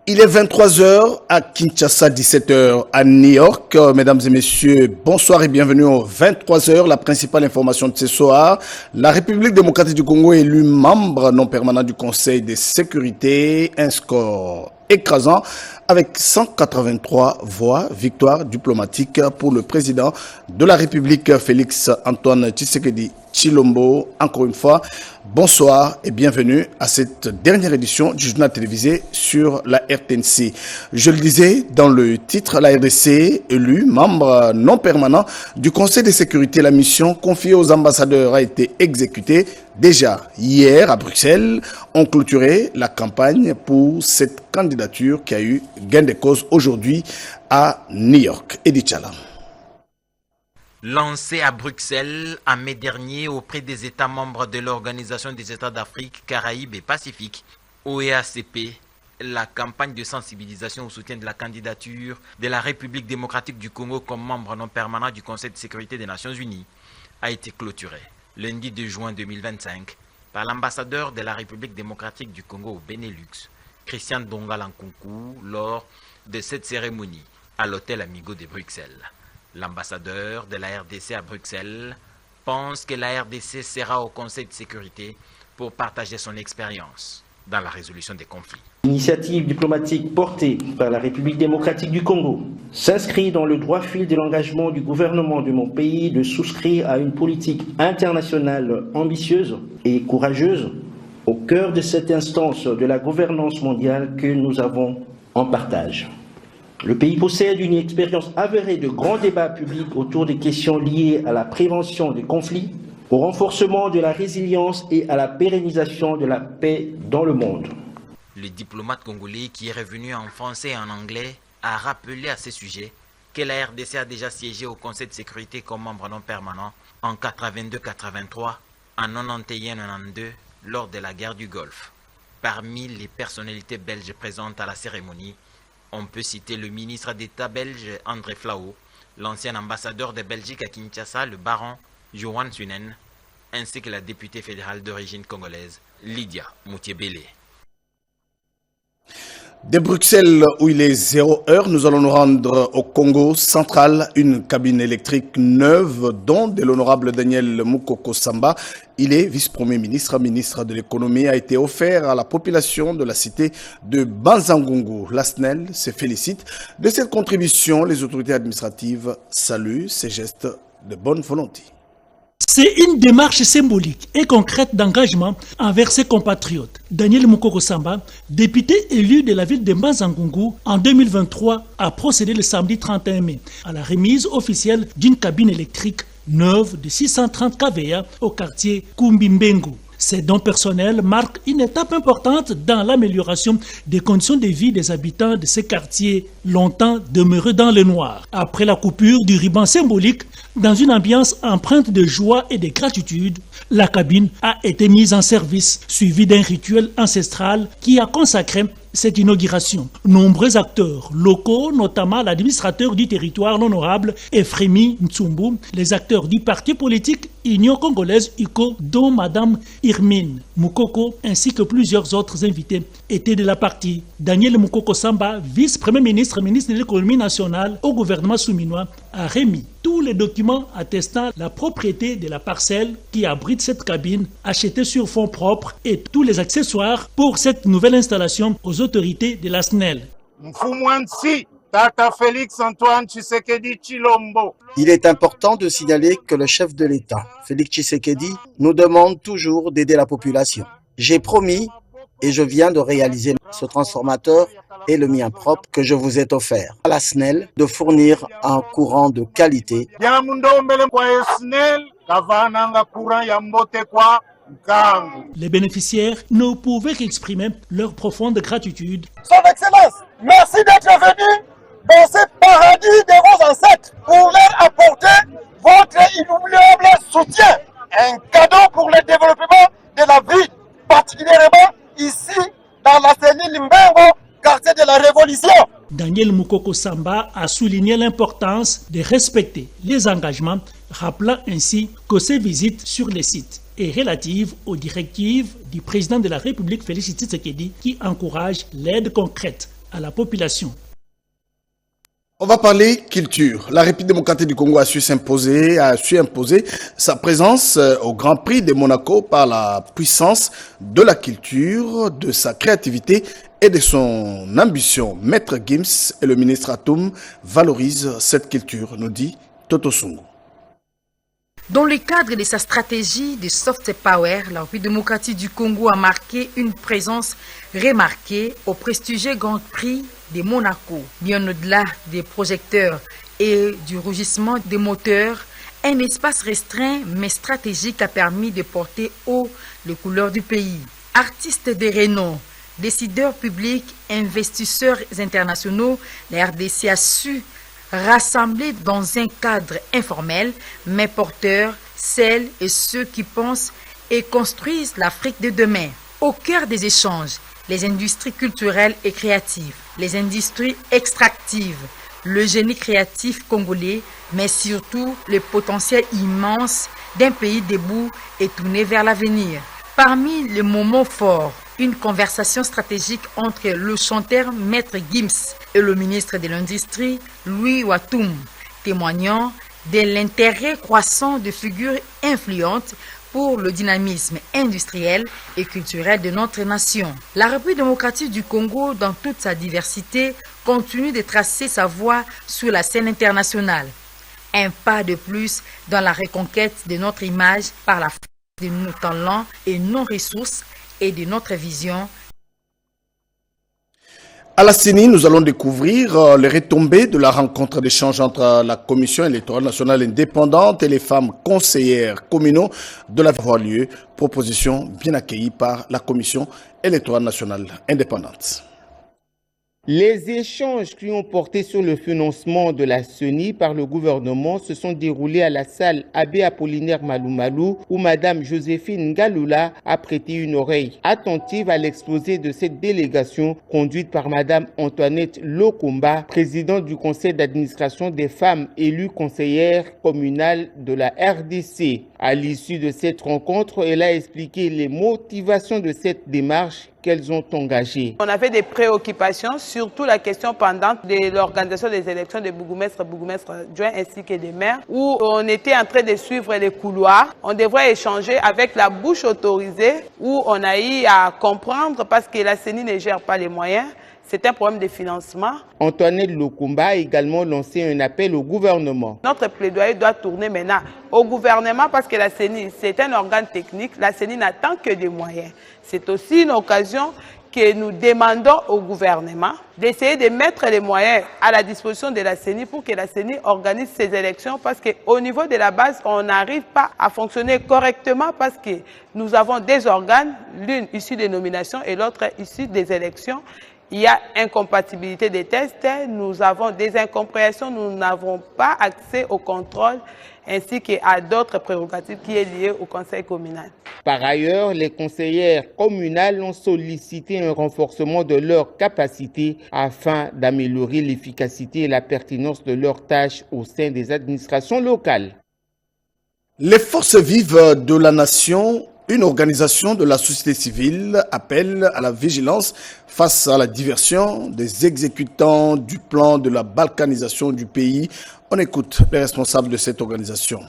Il est 23 h à Kinshasa, 17 h à New York. Mesdames et messieurs, bonsoir et bienvenue aux 23 h. La principale information de ce soir, la République démocratique du Congo est élu membre non permanent du Conseil de sécurité. Un score écrasant avec 183 voix. Victoire diplomatique pour le président de la République, Félix Antoine Tshisekedi Tshilombo. Encore une fois, bonsoir et bienvenue à cette dernière édition du journal télévisé sur la RTNC. Je le disais dans le titre, la RDC élu membre non permanent du Conseil de sécurité. La mission confiée aux ambassadeurs a été exécutée. Déjà hier à Bruxelles, on clôturait la campagne pour cette candidature qui a eu gain de cause aujourd'hui à New York. Edith Chala. Lancé à Bruxelles en mai dernier auprès des États membres de l'Organisation des États d'Afrique, Caraïbes et Pacifique, OEACP, la campagne de sensibilisation au soutien de la candidature de la République démocratique du Congo comme membre non permanent du Conseil de sécurité des Nations Unies a été clôturée lundi 2 juin 2025 par l'ambassadeur de la République démocratique du Congo au Benelux, Christian Dongalankunku, lors de cette cérémonie à l'hôtel Amigo de Bruxelles. L'ambassadeur de la RDC à Bruxelles pense que la RDC sera au Conseil de sécurité pour partager son expérience dans la résolution des conflits. L'initiative diplomatique portée par la République démocratique du Congo s'inscrit dans le droit fil de l'engagement du gouvernement de mon pays de souscrire à une politique internationale ambitieuse et courageuse au cœur de cette instance de la gouvernance mondiale que nous avons en partage. Le pays possède une expérience avérée de grands débats publics autour des questions liées à la prévention des conflits, au renforcement de la résilience et à la pérennisation de la paix dans le monde. Le diplomate congolais qui est revenu en français et en anglais a rappelé à ce sujet que la RDC a déjà siégé au Conseil de sécurité comme membre non permanent en 82-83, en 91-92 lors de la guerre du Golfe. Parmi les personnalités belges présentes à la cérémonie, on peut citer le ministre d'État belge André Flao, l'ancien ambassadeur de Belgique à Kinshasa, le baron Johan Sunen, ainsi que la députée fédérale d'origine congolaise Lydia Moutiébélé. De Bruxelles, où il est 0 h, nous allons nous rendre au Congo central. Une cabine électrique neuve, dont de l'honorable Daniel Mukoko Samba, il est vice-premier ministre, ministre de l'économie, a été offert à la population de la cité de Banzangungu. La SNEL se félicite de cette contribution. Les autorités administratives saluent ces gestes de bonne volonté. C'est une démarche symbolique et concrète d'engagement envers ses compatriotes. Daniel Mukoko Samba, député élu de la ville de Banzangungu en 2023, a procédé le samedi 31 mai à la remise officielle d'une cabine électrique neuve de 630 kVA au quartier Kumbimbengu. Ces dons personnels marquent une étape importante dans l'amélioration des conditions de vie des habitants de ces quartiers longtemps demeurés dans le noir. Après la coupure du ruban symbolique, dans une ambiance empreinte de joie et de gratitude, la cabine a été mise en service, suivie d'un rituel ancestral qui a consacré cette inauguration. Nombreux acteurs locaux, notamment l'administrateur du territoire, l'honorable Efremi Ntsumbu, les acteurs du parti politique Union congolaise UCO, dont Madame Irmine Mukoko, ainsi que plusieurs autres invités, étaient de la partie. Daniel Mukoko Samba, vice-premier ministre, ministre de l'économie nationale au gouvernement souminois, a remis tous les documents attestant la propriété de la parcelle qui abrite cette cabine, achetée sur fonds propres, et tous les accessoires pour cette nouvelle installation aux autorités de la SNEL. Félix Antoine Tshisekedi Tshilombo. Il est important de signaler que le chef de l'État, Félix Tshisekedi, nous demande toujours d'aider la population. J'ai promis et je viens de réaliser ce transformateur et le mien propre que je vous ai offert à la SNEL de fournir un courant de qualité. Les bénéficiaires ne pouvaient qu'exprimer leur profonde gratitude. Son Excellence, merci d'être venu dans ce paradis de vos ancêtres pour leur apporter votre inoubliable soutien. Un cadeau pour le développement de la ville, particulièrement ici dans la cellule Limbengo, quartier de la Révolution. Daniel Mukoko Samba a souligné l'importance de respecter les engagements, rappelant ainsi que ces visites sur les sites est relative aux directives du président de la République Félix Tshisekedi qui encourage l'aide concrète à la population. On va parler culture. La République démocratique du Congo a su imposer sa présence au Grand Prix de Monaco par la puissance de la culture, de sa créativité et de son ambition. Maître Gims et le ministre Atoum valorisent cette culture, nous dit Toto Sungu. Dans le cadre de sa stratégie de soft power, la République démocratique du Congo a marqué une présence remarquée au prestigieux Grand Prix de Monaco. Bien au-delà des projecteurs et du rugissement des moteurs, un espace restreint mais stratégique a permis de porter haut les couleurs du pays. Artistes de renom, décideurs publics, investisseurs internationaux, la RDC a su rassemblés dans un cadre informel, mais porteur, celles et ceux qui pensent et construisent l'Afrique de demain. Au cœur des échanges, les industries culturelles et créatives, les industries extractives, le génie créatif congolais, mais surtout le potentiel immense d'un pays debout et tourné vers l'avenir. Parmi les moments forts, une conversation stratégique entre le chanteur Maître Gims et le ministre de l'Industrie, Louis Watoum, témoignant de l'intérêt croissant de figures influentes pour le dynamisme industriel et culturel de notre nation. La République démocratique du Congo, dans toute sa diversité, continue de tracer sa voie sur la scène internationale. Un pas de plus dans la reconquête de notre image par la force de nos talents et nos ressources et de notre vision. À la CENI, nous allons découvrir les retombées de la rencontre d'échange entre la Commission électorale nationale indépendante et les femmes conseillères communaux de la lieu. Proposition bien accueillie par la Commission électorale nationale indépendante. Les échanges qui ont porté sur le financement de la CENI par le gouvernement se sont déroulés à la salle Abbé Apollinaire Malou où Madame Joséphine Ngaloula a prêté une oreille attentive à l'exposé de cette délégation conduite par Madame Antoinette Lokomba, présidente du conseil d'administration des femmes élues conseillères communales de la RDC. À l'issue de cette rencontre, elle a expliqué les motivations de cette démarche qu'elles ont engagées. On avait des préoccupations, surtout la question pendante de l'organisation des élections des bourgmestres adjoints ainsi que des maires, où on était en train de suivre les couloirs. On devrait échanger avec la bouche autorisée, où on a eu à comprendre parce que la CENI ne gère pas les moyens. C'est un problème de financement. Antoinette Lokomba a également lancé un appel au gouvernement. Notre plaidoyer doit tourner maintenant au gouvernement parce que la CENI, c'est un organe technique. La CENI n'attend que des moyens. C'est aussi une occasion que nous demandons au gouvernement d'essayer de mettre les moyens à la disposition de la CENI pour que la CENI organise ses élections parce qu'au niveau de la base, on n'arrive pas à fonctionner correctement parce que nous avons des organes, l'une issue des nominations et l'autre issue des élections. Il y a incompatibilité des tests, nous avons des incompréhensions, nous n'avons pas accès au contrôle ainsi qu'à d'autres prérogatives qui est liées au conseil communal. Par ailleurs, les conseillères communales ont sollicité un renforcement de leurs capacités afin d'améliorer l'efficacité et la pertinence de leurs tâches au sein des administrations locales. Les forces vives de la nation, une organisation de la société civile, appelle à la vigilance face à la diversion des exécutants du plan de la balkanisation du pays. On écoute les responsables de cette organisation.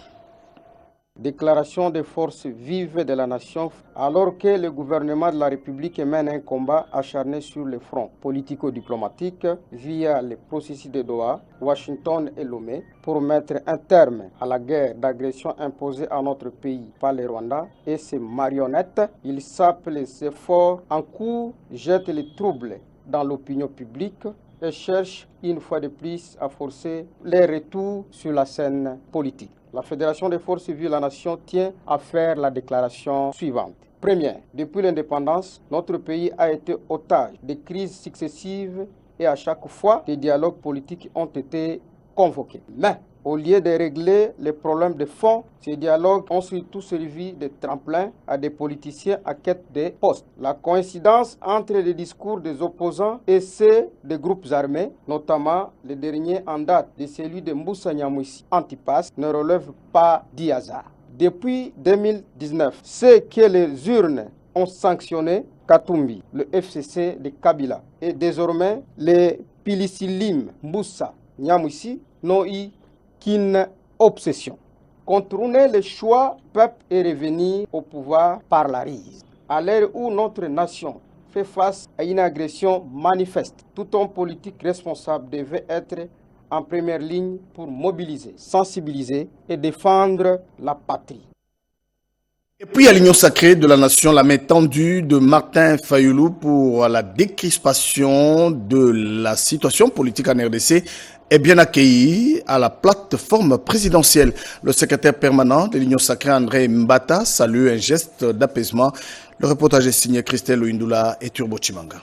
Déclaration des forces vives de la nation alors que le gouvernement de la République mène un combat acharné sur le front politico-diplomatique via les processus de Doha, Washington et Lomé pour mettre un terme à la guerre d'agression imposée à notre pays par le Rwanda et ses marionnettes. Ils sapent les efforts en cours, jettent les troubles dans l'opinion publique et cherchent une fois de plus à forcer les retours sur la scène politique. La Fédération des forces vives de la nation tient à faire la déclaration suivante. Première, depuis l'indépendance, notre pays a été otage de crises successives et à chaque fois, des dialogues politiques ont été convoqués. Mais au lieu de régler les problèmes de fond, ces dialogues ont surtout servi de tremplin à des politiciens à quête des postes. La coïncidence entre les discours des opposants et ceux des groupes armés, notamment le dernier en date de celui de Moussa Nyamwisi, Antipas, ne relève pas du hasard. Depuis 2019, ce que les urnes ont sanctionné Katumbi, le FCC de Kabila. Et désormais, les Pilisilim Moussa Nyamwisi n'ont eu qu'une obsession. Contourner le choix du peuple et revenir au pouvoir par la ruse. À l'heure où notre nation fait face à une agression manifeste, tout homme politique responsable devait être en première ligne pour mobiliser, sensibiliser et défendre la patrie. Et puis à l'Union sacrée de la nation, la main tendue de Martin Fayulu pour la décrispation de la situation politique en RDC est bien accueillie à la plateforme présidentielle. Le secrétaire permanent de l'Union sacrée, André Mbata, salue un geste d'apaisement. Le reportage est signé Christelle Ouindoula et Turbo Chimanga.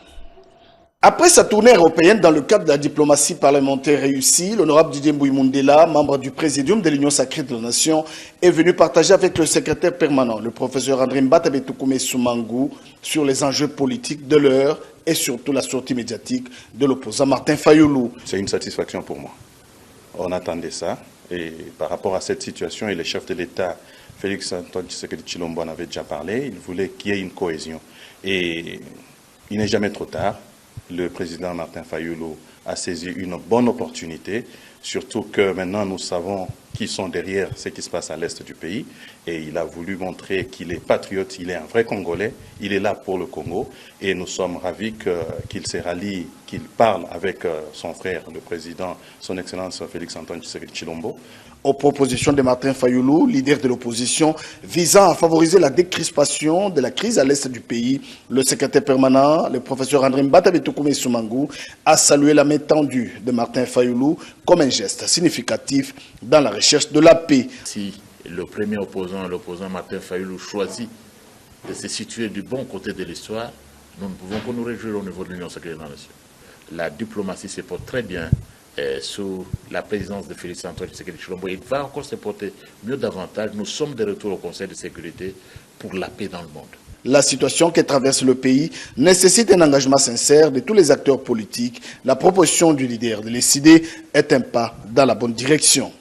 Après sa tournée européenne dans le cadre de la diplomatie parlementaire réussie, l'honorable Didier Mbouimoundela, membre du présidium de l'Union sacrée de la nation, est venu partager avec le secrétaire permanent, le professeur André Mbata Betoukoumé Soumangou, sur les enjeux politiques de l'heure et surtout la sortie médiatique de l'opposant Martin Fayulu. C'est une satisfaction pour moi. On attendait ça et par rapport à cette situation, et le chef de l'État, Félix Antoine Tshisekedi Tshilombo, en avait déjà parlé, il voulait qu'il y ait une cohésion. Et il n'est jamais trop tard. Le président Martin Fayulu a saisi une bonne opportunité, surtout que maintenant nous savons qui sont derrière ce qui se passe à l'est du pays. Et il a voulu montrer qu'il est patriote, il est un vrai Congolais, il est là pour le Congo. Et nous sommes ravis qu'il se rallie, qu'il parle avec son frère, le président, son Excellence Félix Antoine Tshisekedi Tshilombo. Aux propositions de Martin Fayulu, leader de l'opposition, visant à favoriser la décrispation de la crise à l'est du pays, le secrétaire permanent, le professeur André Mbata Betoukoumé Soumangou, a salué la main tendue de Martin Fayulu comme un geste significatif dans la recherche de la paix. Si le premier opposant, l'opposant Martin Fayulu, choisit de se situer du bon côté de l'histoire, nous ne pouvons que nous réjouir au niveau de l'Union sacrée de la nation. La diplomatie se porte très bien sous la présidence de Félix Antoine Tshisekedi Tshilombo. Il va encore se porter mieux davantage. Nous sommes de retour au Conseil de sécurité pour la paix dans le monde. La situation qui traverse le pays nécessite un engagement sincère de tous les acteurs politiques. La proposition du leader de l'ECD est un pas dans la bonne direction.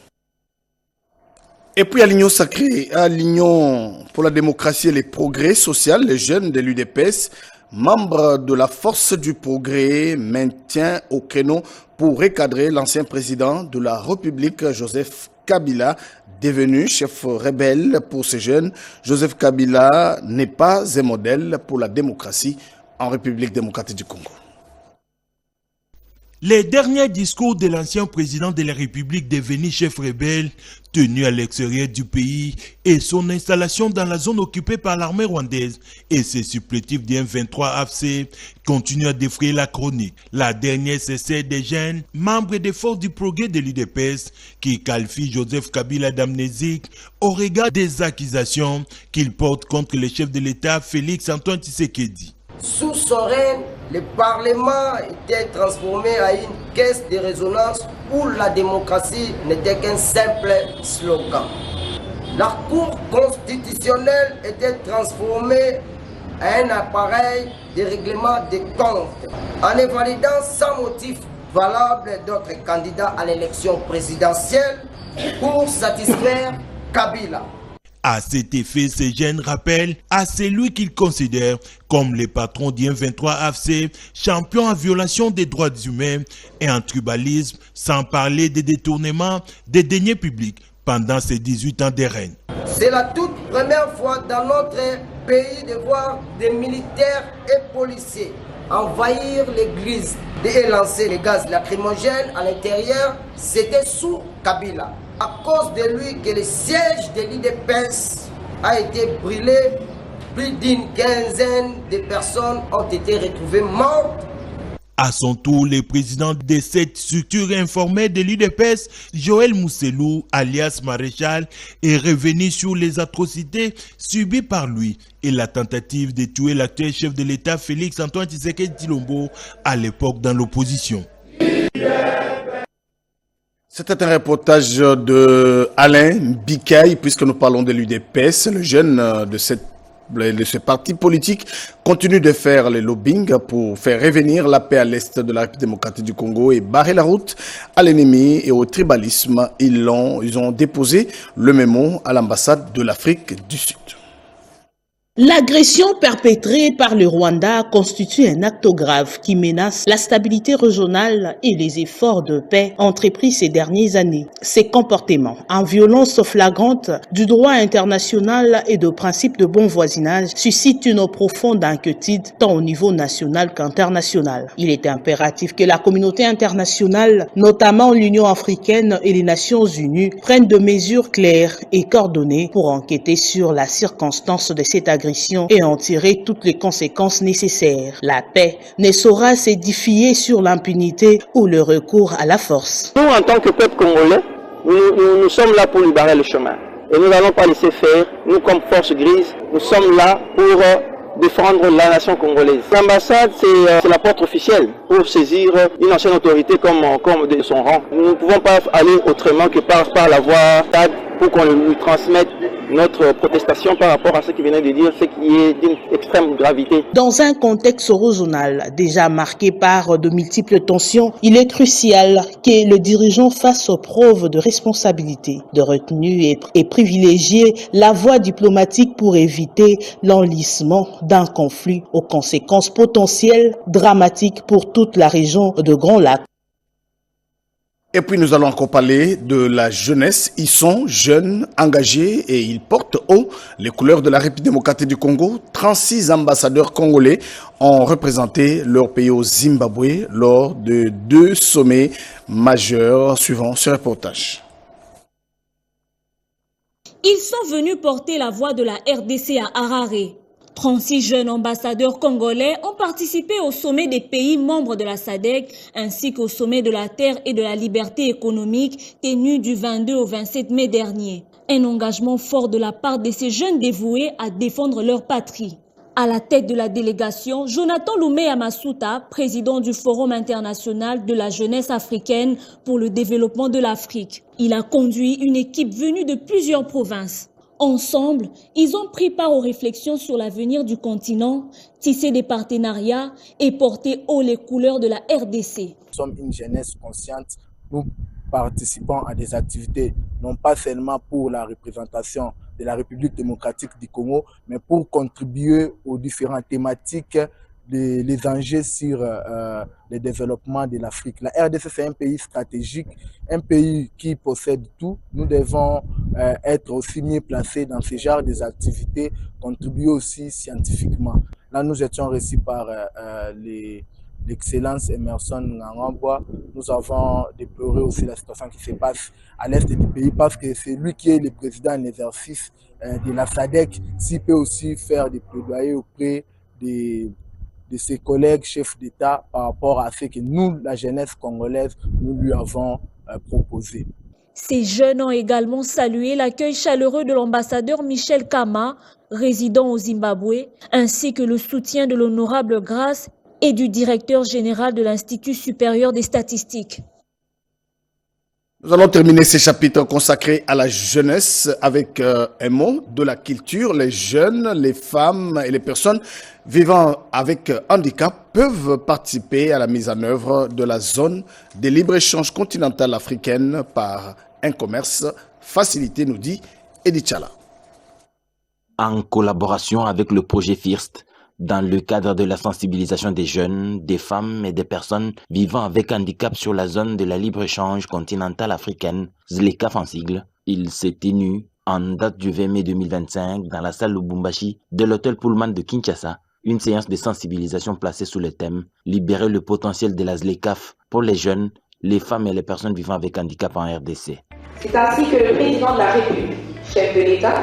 Et puis à l'Union sacrée, à l'Union pour la démocratie et les progrès sociaux, les jeunes de l'UDPS, membres de la Force du Progrès, maintient au créneau pour recadrer l'ancien président de la République, Joseph Kabila, devenu chef rebelle pour ces jeunes. Joseph Kabila n'est pas un modèle pour la démocratie en République démocratique du Congo. Les derniers discours de l'ancien président de la République devenu chef rebelle, tenu à l'extérieur du pays, et son installation dans la zone occupée par l'armée rwandaise et ses supplétifs du M23 AFC continuent à défrayer la chronique. La dernière, c'est celle des jeunes membres des forces du progrès de l'UDPS qui qualifient Joseph Kabila d'amnésique au regard des accusations qu'il porte contre le chef de l'État Félix Antoine Tshisekedi. Sous son règne, le Parlement était transformé en une caisse de résonance où la démocratie n'était qu'un simple slogan. La Cour constitutionnelle était transformée en un appareil de règlement des comptes en invalidant sans motif valable d'autres candidats à l'élection présidentielle pour satisfaire Kabila. À cet effet, ces jeunes rappellent à celui qu'ils considèrent comme les patrons du M23 AFC, champion en violation des droits humains et en tribalisme, sans parler des détournements des deniers publics pendant ces 18 ans de règne. C'est la toute première fois dans notre pays de voir des militaires et policiers envahir l'église et lancer les gaz lacrymogènes à l'intérieur. C'était sous Kabila. À cause de lui que le siège de l'UDPS a été brûlé, plus d'une quinzaine de personnes ont été retrouvées mortes. À son tour, le président de cette structure informée de l'UDPS, Joël Mousselou, alias Maréchal, est revenu sur les atrocités subies par lui et la tentative de tuer l'actuel chef de l'État Félix Antoine Tshisekedi Tshilombo à l'époque dans l'opposition. C'était un reportage de Alain Bikaï, puisque nous parlons de l'UDPS. Le jeune de ce parti politique continue de faire le lobbying pour faire revenir la paix à l'est de la République démocratique du Congo et barrer la route à l'ennemi et au tribalisme. Ils ont déposé le mémo à l'ambassade de l'Afrique du Sud. L'agression perpétrée par le Rwanda constitue un acte grave qui menace la stabilité régionale et les efforts de paix entrepris ces dernières années. Ces comportements, en violence flagrante du droit international et de principes de bon voisinage, suscitent une profonde inquiétude tant au niveau national qu'international. Il est impératif que la communauté internationale, notamment l'Union africaine et les Nations unies, prennent de mesures claires et coordonnées pour enquêter sur la circonstance de cette agression et en tirer toutes les conséquences nécessaires. La paix ne saura s'édifier sur l'impunité ou le recours à la force. Nous, en tant que peuple congolais, nous sommes là pour libérer le chemin. Et nous n'allons pas laisser faire. Nous, comme force grise, nous sommes là pour défendre la nation congolaise. L'ambassade, c'est la porte officielle pour saisir une ancienne autorité comme de son rang. Nous ne pouvons pas aller autrement que par la voie TAD pour qu'on lui transmette notre protestation par rapport à ce qu'il venait de dire, ce qui est d'une extrême gravité. Dans un contexte régional déjà marqué par de multiples tensions, il est crucial que le dirigeant fasse preuve de responsabilité, de retenue et privilégier la voie diplomatique pour éviter l'enlissement d'un conflit aux conséquences potentielles dramatiques pour toute la région de Grand Lac. Et puis nous allons encore parler de la jeunesse. Ils sont jeunes, engagés et ils portent haut les couleurs de la République démocratique du Congo. 36 ambassadeurs congolais ont représenté leur pays au Zimbabwe lors de 2 sommets majeurs. Suivant ce reportage. Ils sont venus porter la voix de la RDC à Harare. 36 jeunes ambassadeurs congolais ont participé au sommet des pays membres de la SADC ainsi qu'au sommet de la terre et de la liberté économique tenu du 22 au 27 mai dernier. Un engagement fort de la part de ces jeunes dévoués à défendre leur patrie. À la tête de la délégation, Jonathan Lumea Masuta, président du Forum international de la jeunesse africaine pour le développement de l'Afrique. Il a conduit une équipe venue de plusieurs provinces. Ensemble, ils ont pris part aux réflexions sur l'avenir du continent, tissé des partenariats et porté haut les couleurs de la RDC. Nous sommes une jeunesse consciente, nous participons à des activités, non pas seulement pour la représentation de la République démocratique du Congo, mais pour contribuer aux différentes thématiques, les enjeux sur le développement de l'Afrique. La RDC, c'est un pays stratégique, un pays qui possède tout. Nous devons être aussi mieux placés dans ce genre d'activités, contribuer aussi scientifiquement. Là, nous étions reçus par l'excellence Emerson Ngangambwa. Nous avons déploré aussi la situation qui se passe à l'est du pays parce que c'est lui qui est le président en exercice de la SADC. S'il peut aussi faire des plaidoyers auprès de ses collègues chefs d'État par rapport à ce que nous, la jeunesse congolaise, nous lui avons proposé. Ces jeunes ont également salué l'accueil chaleureux de l'ambassadeur Michel Kama, résident au Zimbabwe, ainsi que le soutien de l'honorable Grâce et du directeur général de l'Institut supérieur des statistiques. Nous allons terminer ces chapitres consacrés à la jeunesse avec un mot de la culture. Les jeunes, les femmes et les personnes vivant avec handicap peuvent participer à la mise en œuvre de la zone de libre-échange continentale africaine par un commerce facilité, nous dit Edith Chala. En collaboration avec le projet FIRST, dans le cadre de la sensibilisation des jeunes, des femmes et des personnes vivant avec handicap sur la zone de la libre-échange continentale africaine, ZLECAF en sigle, il s'est tenu en date du 20 mai 2025 dans la salle Lubumbashi de l'hôtel Pullman de Kinshasa, une séance de sensibilisation placée sous le thème « Libérer le potentiel de la ZLECAF pour les jeunes, les femmes et les personnes vivant avec handicap en RDC ». C'est ainsi que le président de la République, chef de l'État,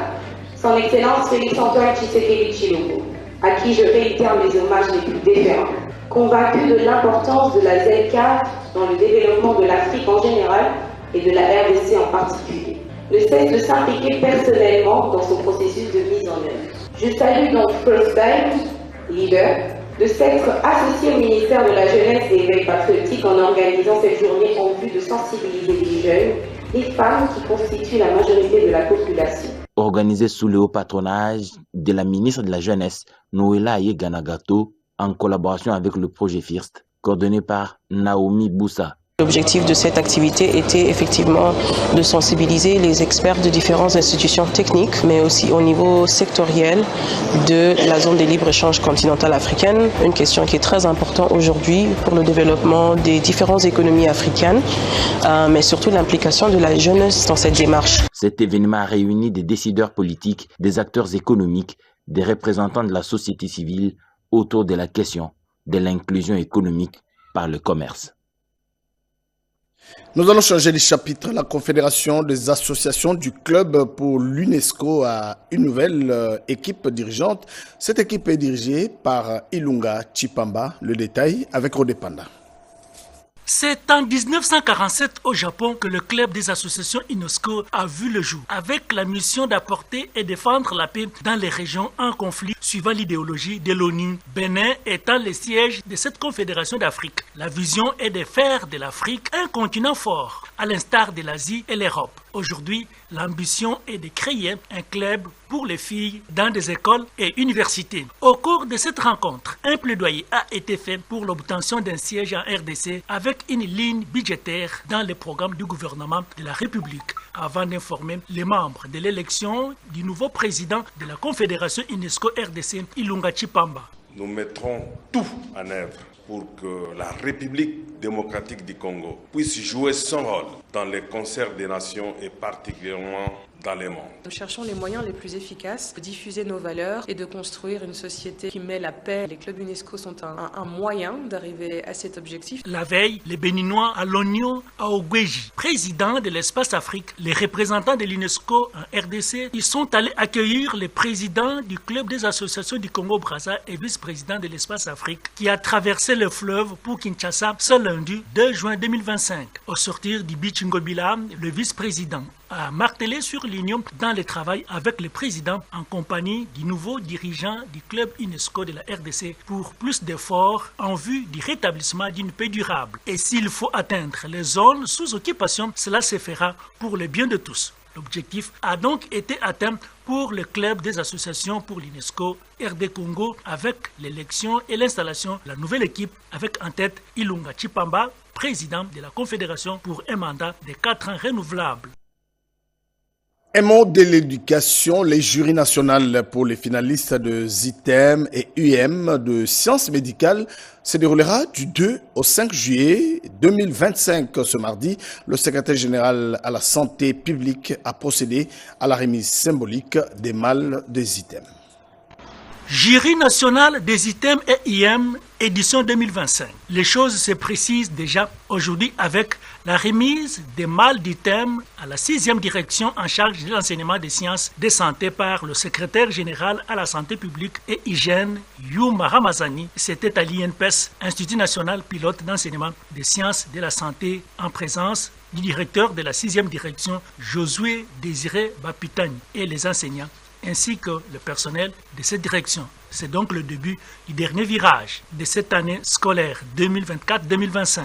son Excellence Félix-Antoine Tshisekedi Tshilombo, à qui je réitère mes hommages les plus déférents, convaincu de l'importance de la ZLECAF dans le développement de l'Afrique en général et de la RDC en particulier, ne cesse de s'impliquer personnellement dans son processus de mise en œuvre. Je salue donc First Time, leader, de s'être associé au ministère de la Jeunesse et Éveil Patriotique en organisant cette journée en vue de sensibiliser les jeunes, les femmes qui constituent la majorité de la population. Organisé sous le haut patronage de la ministre de la Jeunesse, Noéla Aye-Ganagato, en collaboration avec le projet FIRST, coordonné par Naomi Boussa L'objectif de cette activité était effectivement de sensibiliser les experts de différentes institutions techniques, mais aussi au niveau sectoriel de la zone de libre-échange continentale africaine, une question qui est très importante aujourd'hui pour le développement des différentes économies africaines, mais surtout l'implication de la jeunesse dans cette démarche. Cet événement a réuni des décideurs politiques, des acteurs économiques, des représentants de la société civile autour de la question de l'inclusion économique par le commerce. Nous allons changer de chapitre. La Confédération des associations du club pour l'UNESCO a une nouvelle équipe dirigeante. Cette équipe est dirigée par Ilunga Chipamba. Le détail avec Rodepanda. C'est en 1947 au Japon que le club des associations UNESCO a vu le jour, avec la mission d'apporter et défendre la paix dans les régions en conflit suivant l'idéologie de l'ONU. Bénin étant le siège de cette confédération d'Afrique. La vision est de faire de l'Afrique un continent fort, à l'instar de l'Asie et l'Europe. Aujourd'hui, l'ambition est de créer un club pour les filles dans des écoles et universités. Au cours de cette rencontre, un plaidoyer a été fait pour l'obtention d'un siège en RDC avec une ligne budgétaire dans le programme du gouvernement de la République, avant d'informer les membres de l'élection du nouveau président de la Confédération UNESCO RDC, Ilunga Chipamba. Nous mettrons tout en œuvre pour que la République démocratique du Congo puisse jouer son rôle dans les concerts des nations et particulièrement dans le monde. Nous cherchons les moyens les plus efficaces de diffuser nos valeurs et de construire une société qui met la paix. Les clubs UNESCO sont un moyen d'arriver à cet objectif. La veille, les Béninois à l'Oignon, à Ogweji, président de l'espace Afrique, les représentants de l'UNESCO en RDC, ils sont allés accueillir le président du club des associations du Congo-Brazza et vice-président de l'espace Afrique qui a traversé le fleuve pour Kinshasa ce lundi 2 juin 2025. Au sortir du beach Ngobila, le vice-président a martelé sur l'union dans le travail avec le président en compagnie du nouveau dirigeant du club UNESCO de la RDC pour plus d'efforts en vue du rétablissement d'une paix durable. Et s'il faut atteindre les zones sous occupation, cela se fera pour le bien de tous. L'objectif a donc été atteint pour le club des associations pour l'UNESCO RD Congo avec l'élection et l'installation de la nouvelle équipe avec en tête Ilunga Chipamba, président de la Confédération pour un mandat de 4 ans renouvelable. Un mot de l'éducation, les jurys nationaux pour les finalistes de ZITEM et UM de sciences médicales se déroulera du 2 au 5 juillet 2025. Ce mardi, le secrétaire général à la santé publique a procédé à la remise symbolique des malles de ZITEM. Jury national des ITEM et IM, édition 2025. Les choses se précisent déjà aujourd'hui avec la remise des malles d'ITEM à la 6e direction en charge de l'enseignement des sciences de santé par le secrétaire général à la santé publique et hygiène, Yuma Ramazani. C'était à l'INPES, Institut national pilote d'enseignement des sciences de la santé, en présence du directeur de la 6e direction, Josué Désiré Bapitani, et les enseignants, ainsi que le personnel de cette direction. C'est donc le début du dernier virage de cette année scolaire 2024-2025.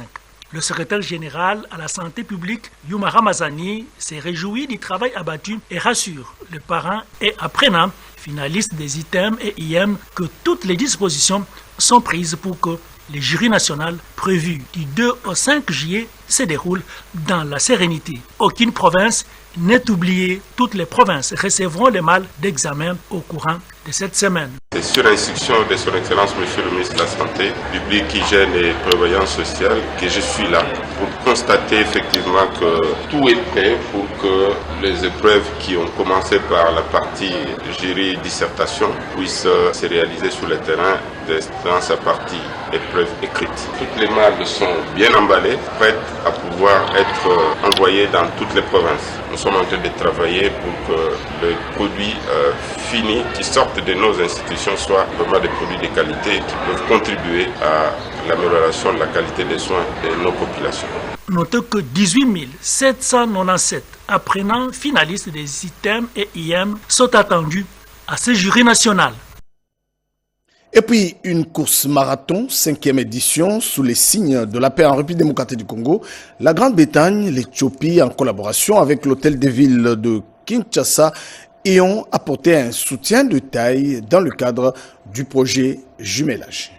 Le secrétaire général à la santé publique, Yuma Ramazani, s'est réjoui du travail abattu et rassure les parents et apprenants, finalistes des ITEM et IM, que toutes les dispositions sont prises pour que les jurys nationaux prévus du 2 au 5 juillet se déroulent dans la sérénité. Aucune province n'est oubliée. Toutes les provinces recevront les malles d'examen au courant de cette semaine. C'est sur instruction de son Excellence Monsieur le ministre de la Santé, Publique, Hygiène et Prévoyance sociale que je suis là pour constater effectivement que tout est prêt pour que les épreuves qui ont commencé par la partie jury dissertation puissent se réaliser sur le terrain dans sa partie épreuve écrite. Toutes les malles sont bien emballées, prêtes à pouvoir être envoyées dans toutes les provinces. Nous sommes en train de travailler pour que les produits finis qui sortent de nos institutions soient vraiment des produits de qualité qui peuvent contribuer à l'amélioration de la qualité des soins de nos populations. Notez que 18 797 apprenants finalistes des ITEM et IM sont attendus à ce jury national. Et puis, une course marathon, 5e édition, sous les signes de la paix en République démocratique du Congo. La Grande-Bretagne, l'Éthiopie, en collaboration avec l'hôtel de ville de Kinshasa, y ont apporté un soutien de taille dans le cadre du projet jumelage.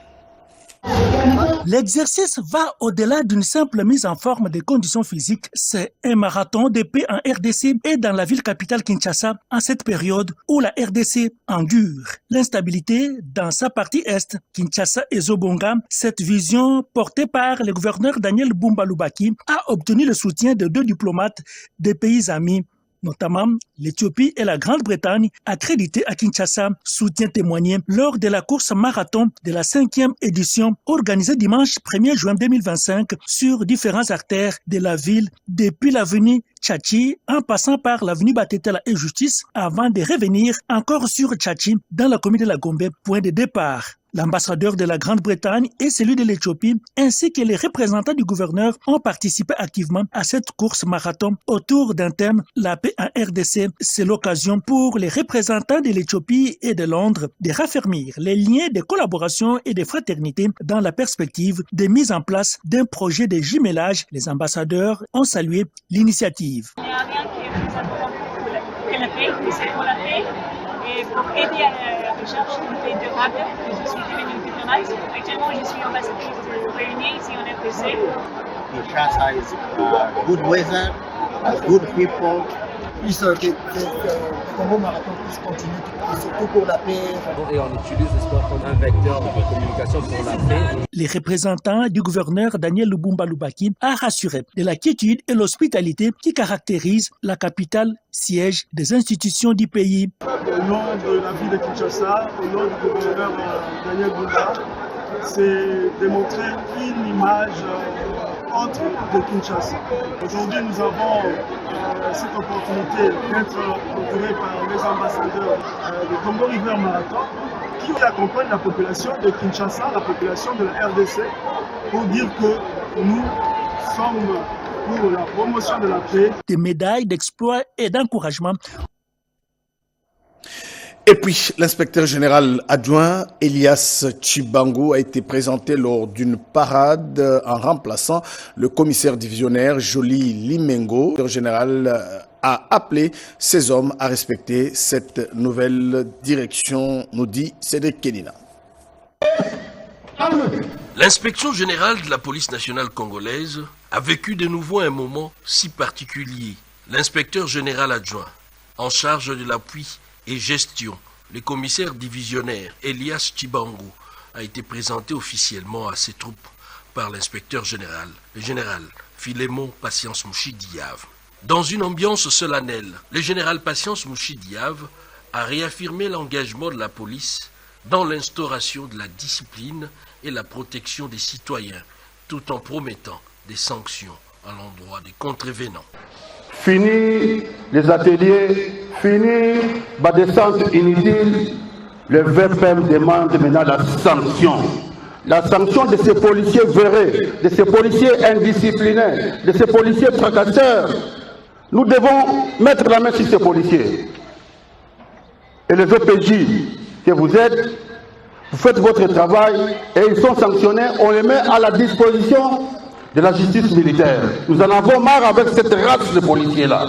L'exercice va au-delà d'une simple mise en forme des conditions physiques. C'est un marathon de paix en RDC et dans la ville capitale Kinshasa en cette période où la RDC endure l'instabilité dans sa partie est, Kinshasa et Zobonga. Cette vision portée par le gouverneur Daniel Bumba-Lubaki a obtenu le soutien de 2 diplomates des pays amis, notamment l'Éthiopie et la Grande-Bretagne, accrédités à Kinshasa, soutien témoigné lors de la course marathon de la 5e édition organisée dimanche 1er juin 2025 sur différentes artères de la ville, depuis l'avenue Tchachi en passant par l'avenue Batetela et Justice avant de revenir encore sur Tchachi dans la commune de la Gombe, point de départ. L'ambassadeur de la Grande-Bretagne et celui de l'Éthiopie, ainsi que les représentants du gouverneur, ont participé activement à cette course marathon autour d'un thème, la paix en RDC. C'est l'occasion pour les représentants de l'Éthiopie et de Londres de raffermir les liens de collaboration et de fraternité dans la perspective de mise en place d'un projet de jumelage. Les ambassadeurs ont salué l'initiative. Il n'y a rien qui est plus important que la paix, c'est pour la paix et pour aider à la recherche d'une paix durable. Je suis devenue diplomate. Actuellement, je suis ambassadrice de Réunion ici en RDC. Kinshasa is good weather, good people. Plus que le Congo Marathon puisse continuer, et surtout pour la paix. Et on utilise le sport comme un vecteur de communication pour la paix. Les représentants du gouverneur Daniel Lubumba-Lubaki a rassuré de la quiétude et l'hospitalité qui caractérisent la capitale, siège des institutions du pays. Au nom de la ville de Kinshasa, au nom du gouverneur Daniel Lubumba, c'est démontrer une image autre de Kinshasa. Aujourd'hui, nous avons cette opportunité d'être entourés par les ambassadeurs du Congo River Marathon qui accompagnent la population de Kinshasa, la population de la RDC, pour dire que nous sommes pour la promotion de la paix. Des médailles d'exploit et d'encouragement. Et puis, l'inspecteur général adjoint Elias Chibangu a été présenté lors d'une parade en remplaçant le commissaire divisionnaire Joly Limengo. Le général a appelé ses hommes à respecter cette nouvelle direction, nous dit Cédric Kenina. L'inspection générale de la police nationale congolaise a vécu de nouveau un moment si particulier. L'inspecteur général adjoint, en charge de l'appui et gestion, le commissaire divisionnaire Elias Chibangu a été présenté officiellement à ses troupes par l'inspecteur général, le général Philémon Patience Mouchi-Diave. Dans une ambiance solennelle, le général Patience Mouchi-Diave a réaffirmé l'engagement de la police dans l'instauration de la discipline et la protection des citoyens, tout en promettant des sanctions à l'endroit des contrevenants. Fini les ateliers, fini la descente inutile. Le VPM demande maintenant la sanction. La sanction de ces policiers véreux, de ces policiers indisciplinés, de ces policiers fracasseurs. Nous devons mettre la main sur ces policiers. Et les OPJ que vous êtes, vous faites votre travail et ils sont sanctionnés, on les met à la disposition de la justice militaire. Nous en avons marre avec cette race de policiers-là.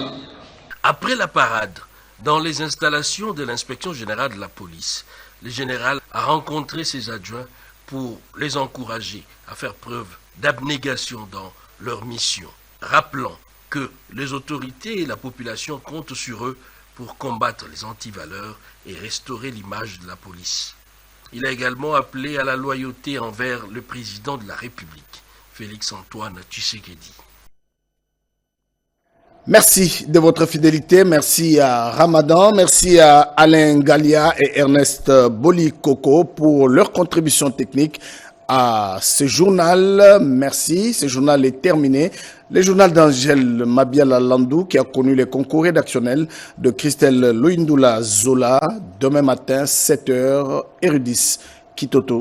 Après la parade, dans les installations de l'inspection générale de la police, le général a rencontré ses adjoints pour les encourager à faire preuve d'abnégation dans leur mission, rappelant que les autorités et la population comptent sur eux pour combattre les antivaleurs et restaurer l'image de la police. Il a également appelé à la loyauté envers le président de la République, Félix-Antoine Tshisekedi. Merci de votre fidélité, merci à Ramadan, merci à Alain Galia et Ernest Bolikoko pour leur contribution technique à ce journal. Merci, ce journal est terminé. Le journal d'Angèle Mabiala Landou qui a connu les concours rédactionnels de Christelle Loindula Zola demain matin 7h, Érudis Kitoto.